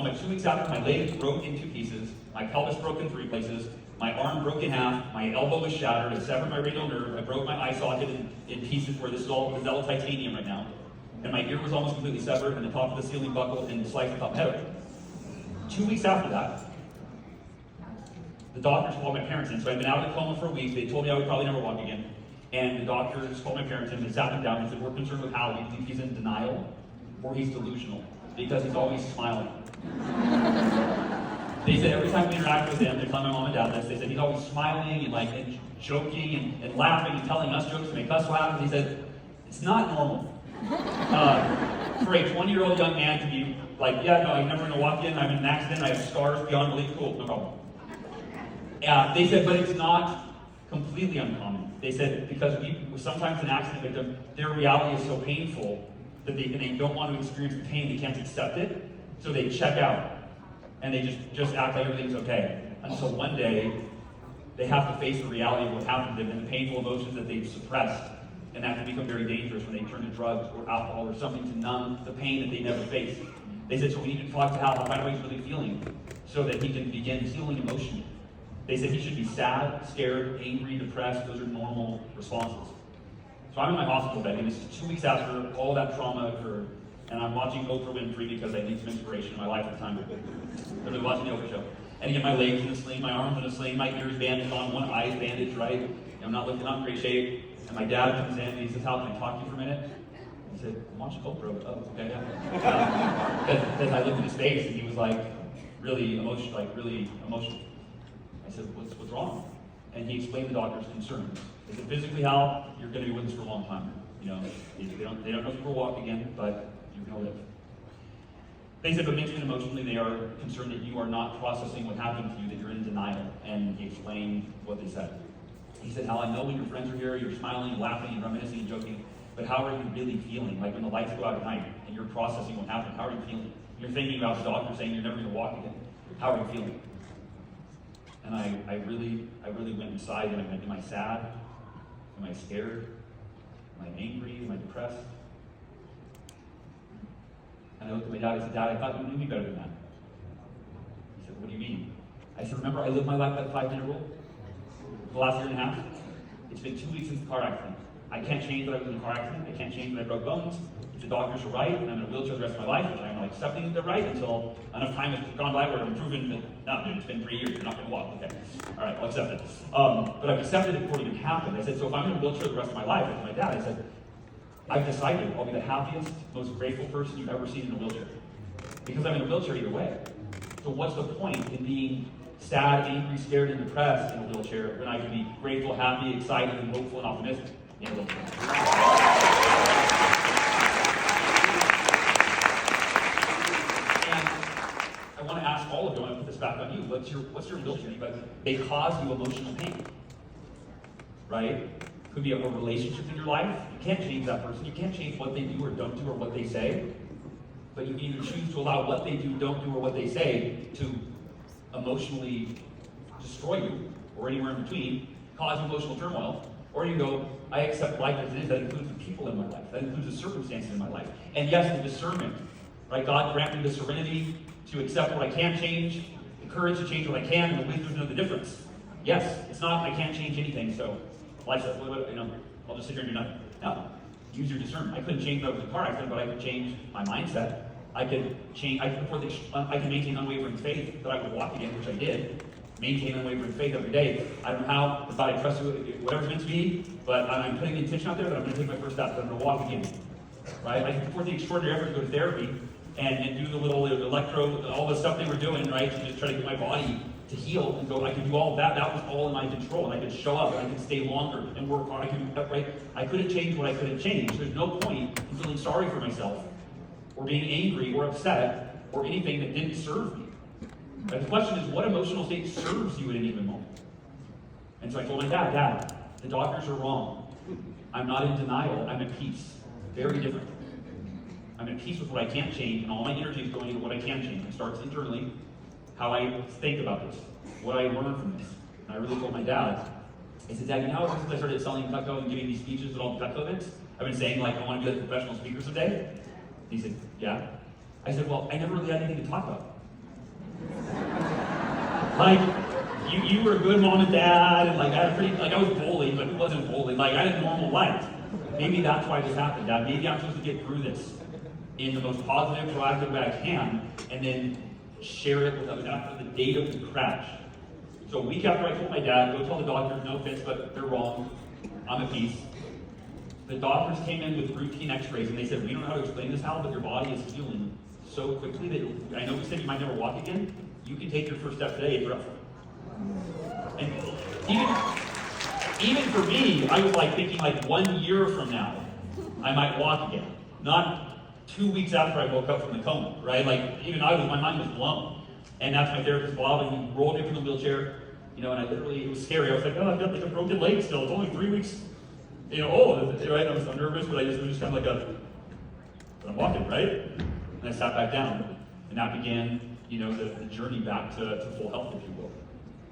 home at 2 weeks after my leg broke in 2 pieces, my pelvis broke in 3 places, my arm broke in half, my elbow was shattered, I severed my radial nerve, I broke my eye socket in pieces where this is all titanium right now, and my ear was almost completely severed, and the top of the ceiling buckled and sliced the top of my head open. 2 weeks after that, the doctors called my parents in. So I'd been out of the coma for a week. They told me I would probably never walk again. And the doctors called my parents in. They sat them down and said, we're concerned with Hal. We think he's in denial or he's delusional because he's always smiling. They said every time we interact with him, they're telling my mom and dad this, they said he's always smiling and joking and laughing and telling us jokes to make us laugh. And he said, it's not normal. For a 20-year-old young man to be like, yeah, no, I'm never going to walk in. I'm in an accident. I have scars beyond belief. Cool, no problem. They said, but it's not completely uncommon. They said, because sometimes an accident victim, their reality is so painful that they don't want to experience the pain. They can't accept it. So they check out. And they just act like everything's okay. Until one day, they have to face the reality of what happened to them and the painful emotions that they've suppressed. And that can become very dangerous when they turn to drugs or alcohol or something to numb the pain that they never faced. They said, so we need to talk to Hal about how he's really feeling so that he can begin healing emotionally. They said he should be sad, scared, angry, depressed. Those are normal responses. So I'm in my hospital bed, and this is 2 weeks after all that trauma occurred, and I'm watching Oprah Winfrey because I need some inspiration in my life at the time. I've been watching the Oprah show. And again, my legs in a sling, my arms in a sling, my ears bandaged on, one eye's bandaged, right? And I'm not looking in great shape. And my dad comes in and he says, Hal, can I talk to you for a minute? I said, I'm watching Oprah. Oh, okay, yeah. Because I looked at his face and he was like really emotional, I said, what's wrong? And he explained the doctor's concerns. They said, physically, Hal, you're going to be with us for a long time. You know, they don't know if you'll walk again, but you're going to live. They said, but mentally and emotionally, they are concerned that you are not processing what happened to you, that you're in denial. And he explained what they said. He said, Hal, I know when your friends are here, you're smiling and laughing and reminiscing and joking, but how are you really feeling? Like when the lights go out at night and you're processing what happened, how are you feeling? You're thinking about the doctor saying you're never going to walk again. How are you feeling? And I really went inside and I went, am I sad? Am I scared? Am I angry? Am I depressed? And I looked at my dad and I said, Dad, I thought you knew me better than that. He said, what do you mean? I said, remember I lived my life by the 5-minute rule? The last year and a half? It's been 2 weeks since the car accident. I can't change that I was in a car accident. I can't change that I broke bones. If the doctors are right, and I'm in a wheelchair the rest of my life, which I'm not accepting that they're right until enough time has gone by where I'm proven that, no, dude, it's been 3 years, you're not going to walk. Okay, all right, I'll accept it. But I've accepted it before it even happened. I said, so if I'm in a wheelchair the rest of my life, with my dad, I said, I've decided I'll be the happiest, most grateful person you've ever seen in a wheelchair. Because I'm in a wheelchair either way. So what's the point in being sad, angry, scared, and depressed in a wheelchair when I can be grateful, happy, excited, and hopeful and optimistic in a wheelchair? And I want to ask all of you, I want to put this back on you. What's your wheelchair? They cause you emotional pain, right? Could be a relationship in your life. You can't change that person. You can't change what they do or don't do or what they say. But you can either choose to allow what they do, don't do, or what they say to emotionally destroy you, or anywhere in between, cause emotional turmoil, or you go, I accept life as it is. That includes the people in my life. That includes the circumstances in my life. And yes, the discernment, right? God grant me the serenity to accept what I can change, the courage to change what I can, and the wisdom to know the difference. Yes, it's not I can't change anything, so life says, I'll just sit here and do nothing. No, use your discernment. I couldn't change that with a car accident, but I could change my mindset. I can maintain unwavering faith that I would walk again, which I did. Maintain unwavering faith every day. I don't know how, but I trust whatever's meant to be, but I'm putting the intention out there that I'm going to take my first step, that I'm going to walk again. Right? I can put forth the extraordinary effort to go to therapy and do the little electro, all the stuff they were doing, right, to just try to get my body to heal and go. I could do all of that. That was all in my control, and I could show up, and I could stay longer and work hard. I couldn't change what I couldn't change. There's no point in feeling sorry for myself, or being angry or upset, or anything that didn't serve me. But the question is, what emotional state serves you at any given moment? And so I told my dad, the doctors are wrong. I'm not in denial, I'm at peace. Very different. I'm at peace with what I can't change, and all my energy is going into what I can change. It starts internally, how I think about this, what I learn from this. And I really told my dad, I said, Dad, you know how since I started selling Cutco and giving these speeches at all the Cutco events, I've been saying, like, I want to be like a professional speaker someday? He said, yeah. I said, well, I never really had anything to talk about. Like, you were a good mom and dad, and like I was bullied, but it wasn't bullied. Like, I had a normal life. Maybe that's why this happened, Dad. Maybe I'm supposed to get through this in the most positive, proactive way I can, and then share it with others after the date of the crash. So a week after I told my dad, go tell the doctors, no offense, but they're wrong. I'm a piece. The doctors came in with routine x-rays, and they said, we don't know how to explain this, Hal, but your body is healing so quickly that I know you said you might never walk again. You can take your first step today if you're up for it. And even for me, I was like thinking like 1 year from now, I might walk again. Not 2 weeks after I woke up from the coma, right? Like, even my mind was blown. And that's my therapist, Bob, and he rolled me from the wheelchair, and I literally, it was scary. I was like, oh, I've got like a broken leg still. It's only 3 weeks, old, right? I was nervous, but it was just kind of like I'm walking, right? And I sat back down, and that began, the journey back to full health, if you will.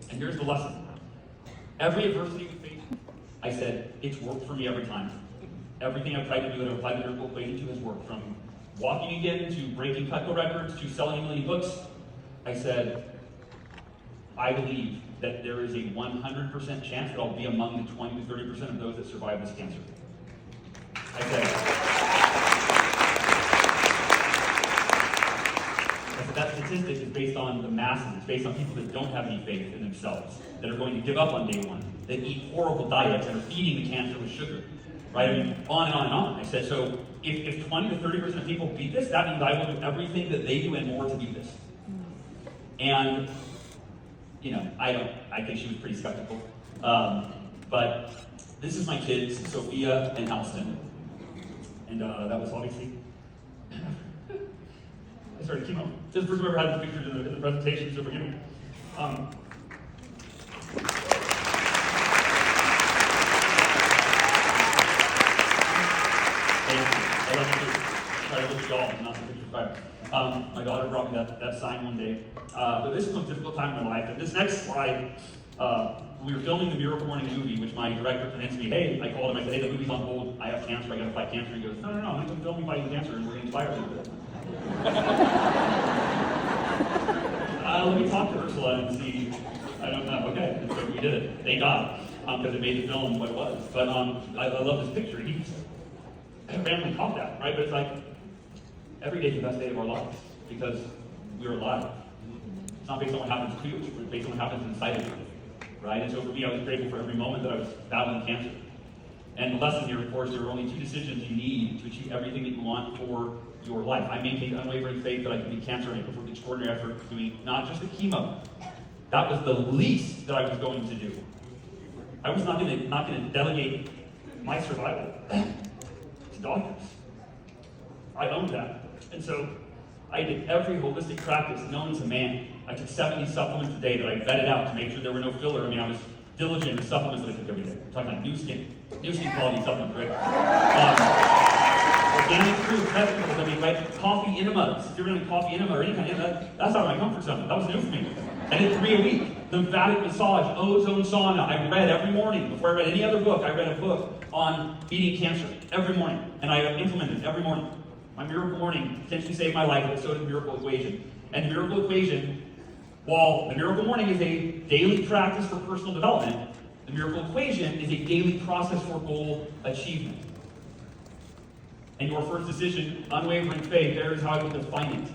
And here's the lesson. Every adversity we face, I said, it's worked for me every time. Everything I've tried to do that I've applied the miracle equation to has worked. From walking again, to breaking Cutco records, to selling 1 million books, I said, I believe that there is a 100% chance that I'll be among the 20 to 30% of those that survive this cancer. I said, that statistic is based on the masses. It's based on people that don't have any faith in themselves, that are going to give up on day one, that eat horrible diets and are feeding the cancer with sugar, right? I mean, on and on and on. I said, so if 20 to 30% of people beat this, that means I will do everything that they do and more to beat this. And, I think she was pretty skeptical. But this is my kids, Sophia and Alston. And that was obviously, I started chemo. This is the first time I've ever had the pictures in the presentation, so forgive me. I love you. Try to look at y'all, not the picture fire. My daughter brought me that sign one day. But this was a difficult time in my life. And this next slide, we were filming the Miracle Morning movie, which my director convinced me, hey, I called him, I said, hey, the movie's on hold. I have cancer, I gotta fight cancer. He goes, no, I'm going to film you fighting cancer, and we're going to inspire you. Let me talk to Ursula and see. I don't know. Okay, and so we did it. Thank God, because it made the film what it was. But I love this picture. He's randomly caught that, right? But it's like, every day is the best day of our lives because we're alive. It's not based on what happens to you, it's based on what happens inside of you, right? And so for me, I was grateful for every moment that I was battling cancer. And the lesson here, of course, there are only 2 decisions you need to achieve everything that you want for your life. I maintained unwavering faith that I could be cancer-free with extraordinary effort, doing not just the chemo. That was the least that I was going to do. I was not going to delegate my survival to doctors. I owned that. And so I did every holistic practice known to man. I took 70 supplements a day that I vetted out to make sure there were no filler. I mean, I was diligent in the supplements that I took every day. We're talking about new skin quality supplements, right? Organic fruit, vegetables, right? Coffee enemas. If you're doing coffee enema or any kind of enema, that's out of my comfort zone. That was new for me. I did 3 a week. Lymphatic massage, ozone sauna. I read every morning. Before I read any other book, I read a book on beating cancer every morning. And I implemented it every morning. My Miracle Morning potentially saved my life, but so did the Miracle Equation. And the Miracle Equation, while the Miracle Morning is a daily practice for personal development, the Miracle Equation is a daily process for goal achievement. And your first decision, unwavering faith, there is how I would define it.